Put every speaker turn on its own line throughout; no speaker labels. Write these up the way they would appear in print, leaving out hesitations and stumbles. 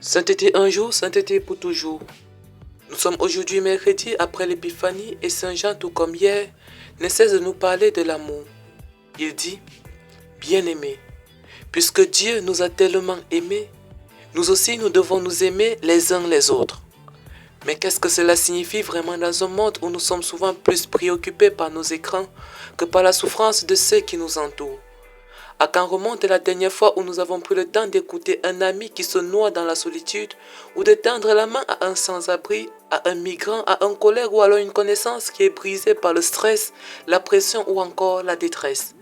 Sainteté un jour, sainteté pour toujours. Nous sommes aujourd'hui mercredi après l'épiphanie et Saint Jean, tout comme hier, ne cesse de nous parler de l'amour. Il dit, bien-aimés, puisque Dieu nous a tellement aimés, nous aussi nous devons nous aimer les uns les autres. Mais qu'est-ce que cela signifie vraiment dans un monde où nous sommes souvent plus préoccupés par nos écrans que par la souffrance de ceux qui nous entourent? À quand remonte la dernière fois où nous avons pris le temps d'écouter un ami qui se noie dans la solitude ou de tendre la main à un sans-abri, à un migrant, à un collègue ou alors une connaissance qui est brisée par le stress, la pression ou encore la détresse?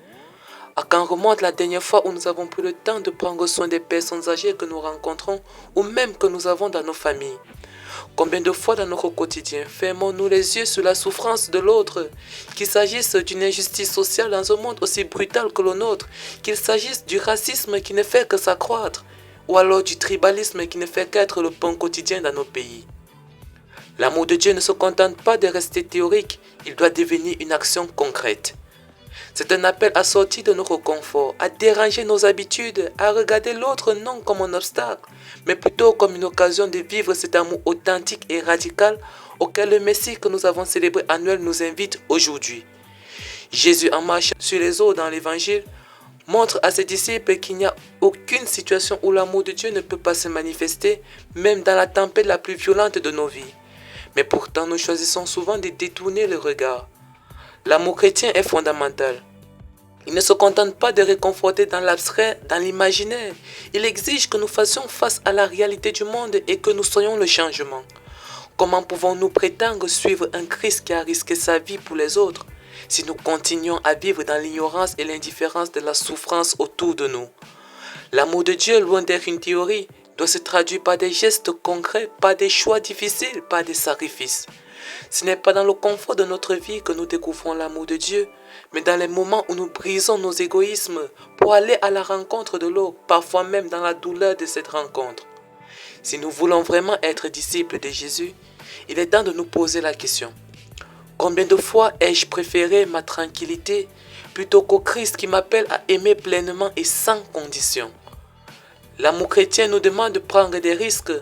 À quand remonte la dernière fois où nous avons pris le temps de prendre soin des personnes âgées que nous rencontrons ou même que nous avons dans nos familles? Combien de fois dans notre quotidien fermons-nous les yeux sur la souffrance de l'autre, qu'il s'agisse d'une injustice sociale dans un monde aussi brutal que le nôtre, qu'il s'agisse du racisme qui ne fait que s'accroître, ou alors du tribalisme qui ne fait qu'être le pain quotidien dans nos pays? L'amour de Dieu ne se contente pas de rester théorique, il doit devenir une action concrète. C'est un appel à sortir de notre confort, à déranger nos habitudes, à regarder l'autre non comme un obstacle, mais plutôt comme une occasion de vivre cet amour authentique et radical auquel le Messie que nous avons célébré à Noël nous invite aujourd'hui. Jésus, en marchant sur les eaux dans l'Évangile, montre à ses disciples qu'il n'y a aucune situation où l'amour de Dieu ne peut pas se manifester, même dans la tempête la plus violente de nos vies. Mais pourtant, nous choisissons souvent de détourner le regard. L'amour chrétien est fondamental. Il ne se contente pas de réconforter dans l'abstrait, dans l'imaginaire. Il exige que nous fassions face à la réalité du monde et que nous soyons le changement. Comment pouvons-nous prétendre suivre un Christ qui a risqué sa vie pour les autres si nous continuons à vivre dans l'ignorance et l'indifférence de la souffrance autour de nous? L'amour de Dieu, loin d'être une théorie, doit se traduire par des gestes concrets, par des choix difficiles, par des sacrifices. Ce n'est pas dans le confort de notre vie que nous découvrons l'amour de Dieu, mais dans les moments où nous brisons nos égoïsmes pour aller à la rencontre de l'autre, parfois même dans la douleur de cette rencontre. Si nous voulons vraiment être disciples de Jésus, il est temps de nous poser la question. Combien de fois ai-je préféré ma tranquillité plutôt qu'au Christ qui m'appelle à aimer pleinement et sans condition? L'amour chrétien nous demande de prendre des risques,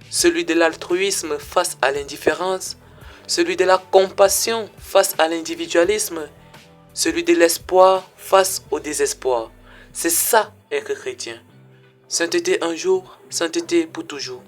celui de l'altruisme face à l'indifférence, celui de la compassion face à l'individualisme, celui de l'espoir face au désespoir. C'est ça être chrétien. Sainteté un jour, sainteté pour toujours.